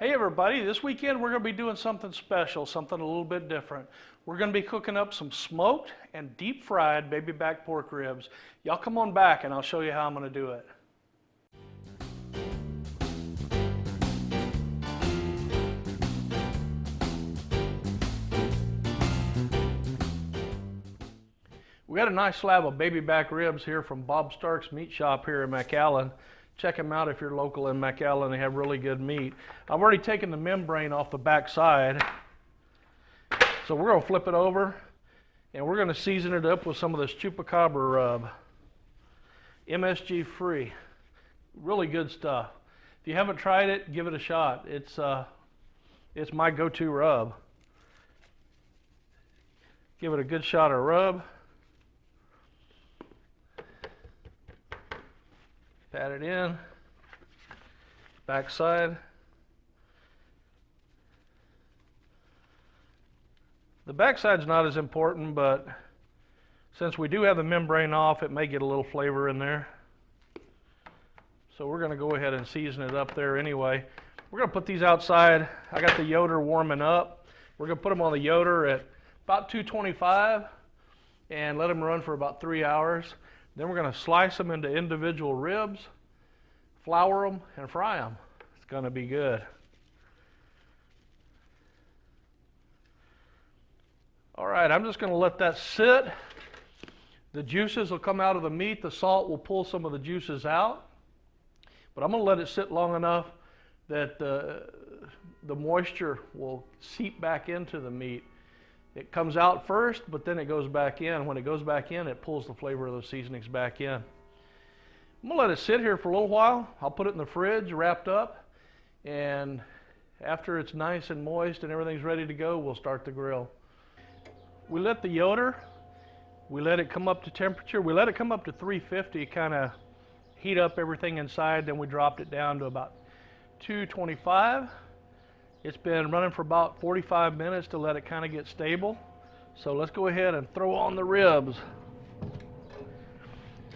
Hey everybody, this weekend we're going to be doing something special, something a little bit different. We're going to be cooking up some smoked and deep fried baby back pork ribs. Y'all come on back and I'll show you how I'm going to do it. We got a nice slab of baby back ribs here from Bob Stark's Meat Shop here in McAllen. Check them out if you're local in McAllen. They have really good meat. I've already taken the membrane off the back side. So we're going to flip it over and we're going to season it up with some of this Chupacabra Rub. MSG Free. Really good stuff. If you haven't tried it, give it a shot. It's my go-to rub. Give it a good shot of rub. Pat it in, back side. The back side's not as important, but since we do have the membrane off, it may get a little flavor in there. So we're going to go ahead and season it up there anyway. We're going to put these outside. I got the Yoder warming up. We're going to put them on the Yoder at about 225 and let them run for about 3 hours. Then we're going to slice them into individual ribs, flour them, and fry them. It's going to be good. All right, I'm just going to let that sit. The juices will come out of the meat. The salt will pull some of the juices out. But I'm going to let it sit long enough that the moisture will seep back into the meat. It comes out first, but then it goes back in. When it goes back in, it pulls the flavor of those seasonings back in. I'm going to let it sit here for a little while. I'll put it in the fridge, wrapped up, and after it's nice and moist and everything's ready to go, we'll start the grill. We lit the Yoder. We let it come up to temperature. We let it come up to 350, kind of heat up everything inside. Then we dropped it down to about 225. It's been running for about 45 minutes to let it kind of get stable. So let's go ahead and throw on the ribs.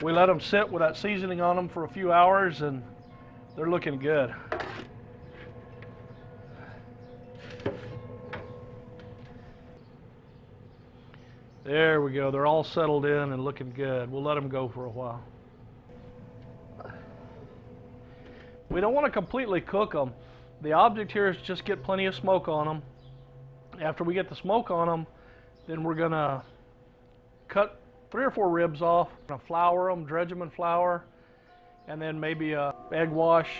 We let them sit with that seasoning on them for a few hours and they're looking good. There we go. They're all settled in and looking good. We'll let them go for a while. We don't want to completely cook them. The object here is just get plenty of smoke on them. After we get the smoke on them, then we're going to cut 3 or 4 ribs off. We're going to flour them, dredge them in flour, and then maybe a egg wash,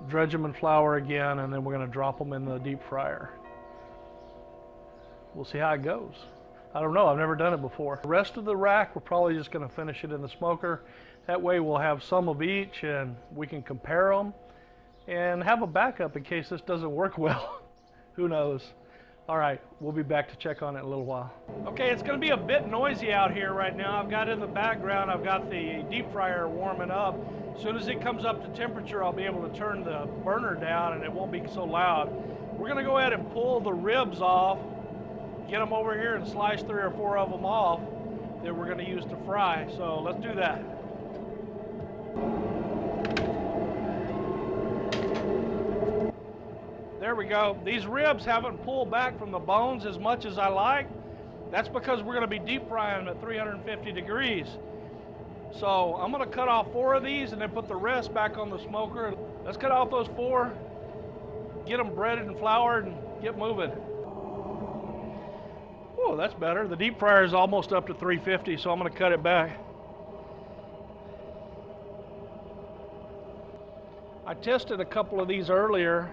dredge them in flour again, and then we're going to drop them in the deep fryer. We'll see how it goes. I don't know, I've never done it before. The rest of the rack, we're probably just going to finish it in the smoker. That way we'll have some of each and we can compare them and have a backup in case this doesn't work well. Who knows? All right, we'll be back to check on it in a little while. Okay, it's going to be a bit noisy out here right now. I've got in the background, I've got the deep fryer warming up. As soon as it comes up to temperature, I'll be able to turn the burner down and it won't be so loud. We're going to go ahead and pull the ribs off, get them over here and slice 3 or 4 of them off that we're going to use to fry. So let's do that. There we go. These ribs haven't pulled back from the bones as much as I like. That's because we're going to be deep frying them at 350 degrees. So I'm going to cut off 4 of these and then put the rest back on the smoker. Let's cut off those 4, get them breaded and floured, and get moving. Oh, that's better. The deep fryer is almost up to 350, so I'm going to cut it back. I tested a couple of these earlier,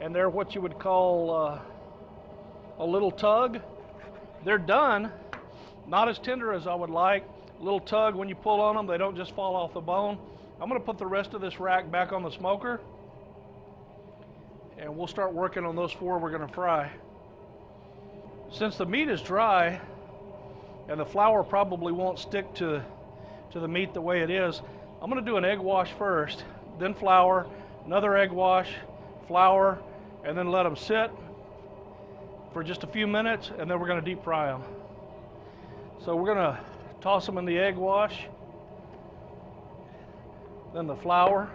and they're what you would call a little tug. They're done, not as tender as I would like. A little tug, when you pull on them, they don't just fall off the bone. I'm going to put the rest of this rack back on the smoker, and we'll start working on those 4 we're going to fry. Since the meat is dry, and the flour probably won't stick to the meat the way it is, I'm going to do an egg wash first, then flour, another egg wash, flour, and then let them sit for just a few minutes, and then we're going to deep fry them. So we're going to toss them in the egg wash, then the flour,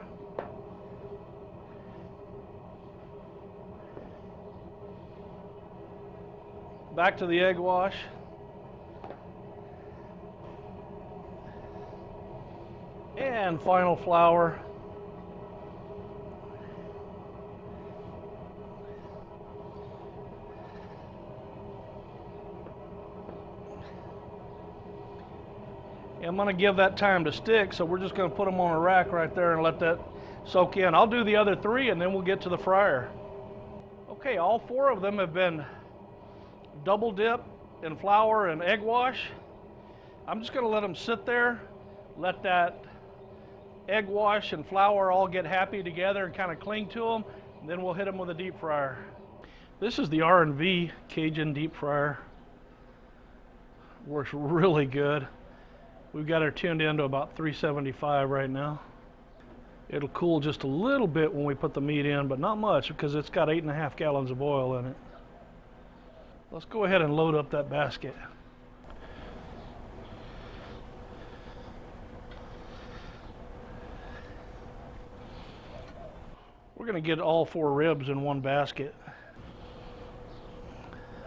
Back to the egg wash. And final flour. I'm going to give that time to stick, so we're just going to put them on a rack right there and let that soak in. I'll do the other 3 and then we'll get to the fryer. Okay, all 4 of them have been double dipped in flour and egg wash. I'm just going to let them sit there, let that egg wash and flour all get happy together and kind of cling to them, and then we'll hit them with a deep fryer. This is the RV Cajun deep fryer. Works really good. We've got her tuned in to about 375 right now. It'll cool just a little bit when we put the meat in, but not much because it's got 8.5 gallons of oil in it. Let's go ahead and load up that basket. We're going to get all 4 ribs in one basket.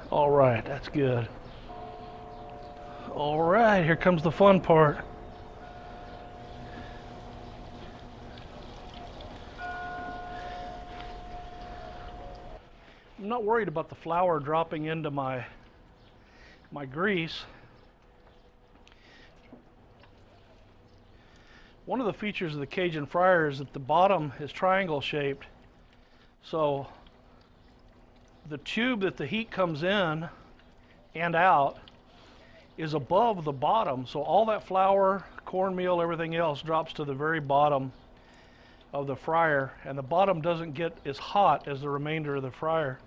All right, that's good. All right, here comes the fun part. I'm not worried about the flour dropping into my grease. One of the features of the Cajun fryer is that the bottom is triangle shaped. So the tube that the heat comes in and out is above the bottom, so all that flour, cornmeal, everything else drops to the very bottom of the fryer, and the bottom doesn't get as hot as the remainder of the fryer.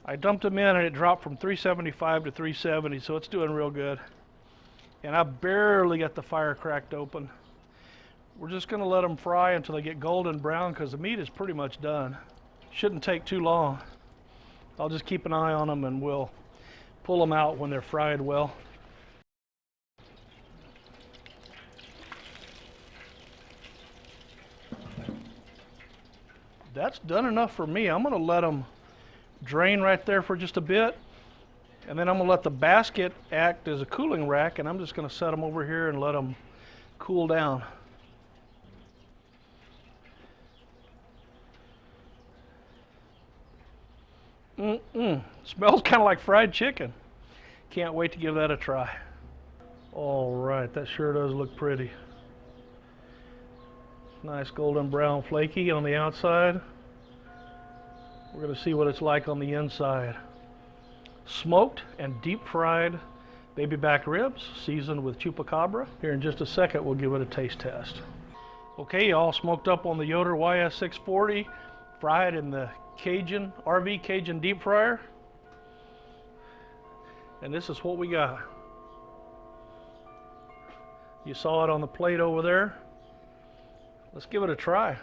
I dumped them in and it dropped from 375 to 370, so it's doing real good. And I barely got the fire cracked open. We're just going to let them fry until they get golden brown because the meat is pretty much done. Shouldn't take too long. I'll just keep an eye on them and we'll pull them out when they're fried well. That's done enough for me. I'm going to let them drain right there for just a bit, and then I'm going to let the basket act as a cooling rack, and I'm just going to set them over here and let them cool down. Smells kind of like fried chicken. Can't wait to give that a try. All right, that sure does look pretty. Nice golden brown flaky on the outside. We're going to see what it's like on the inside. Smoked and deep fried BabyBack ribs seasoned with Chupacabra. Here in just a second we'll give it a taste test. Okay, all smoked up on the Yoder YS640, fried in the RV Cajun deep fryer. And this is what we got. You saw it on the plate over there. Let's give it a try.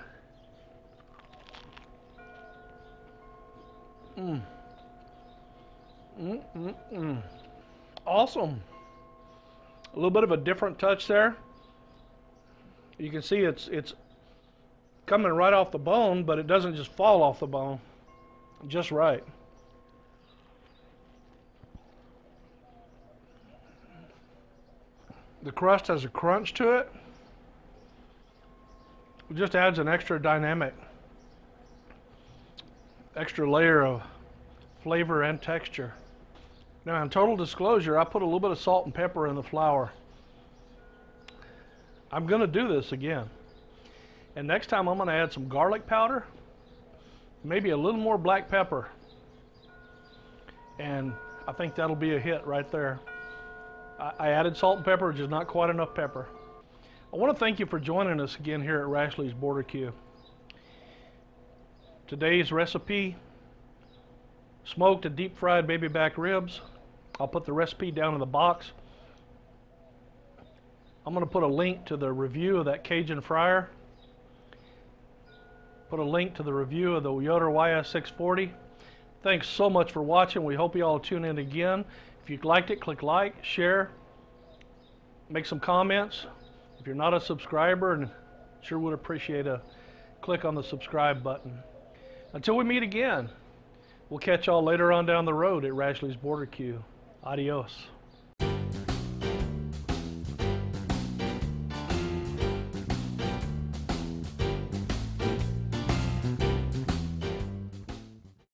Awesome. A little bit of a different touch there. You can see it's coming right off the bone, but it doesn't just fall off the bone. Just right. The crust has a crunch to it. It just adds an extra dynamic, extra layer of flavor and texture. Now, in total disclosure, I put a little bit of salt and pepper in the flour. I'm going to do this again. And next time I'm going to add some garlic powder, maybe a little more black pepper. And I think that'll be a hit right there. I added salt and pepper, just not quite enough pepper. I want to thank you for joining us again here at Rashley's BBQ. Today's recipe, smoked and deep fried BabyBack ribs. I'll put the recipe down in the box. I'm going to put a link to the review of that Cajun fryer. Put a link to the review of the Yoder YS640. Thanks so much for watching. We hope you all tune in again. If you liked it, click like, share, make some comments. If you're not a subscriber, and sure would appreciate a click on the subscribe button. Until we meet again, We'll catch y'all later on down the road at Rashley's Barbecue. Adios.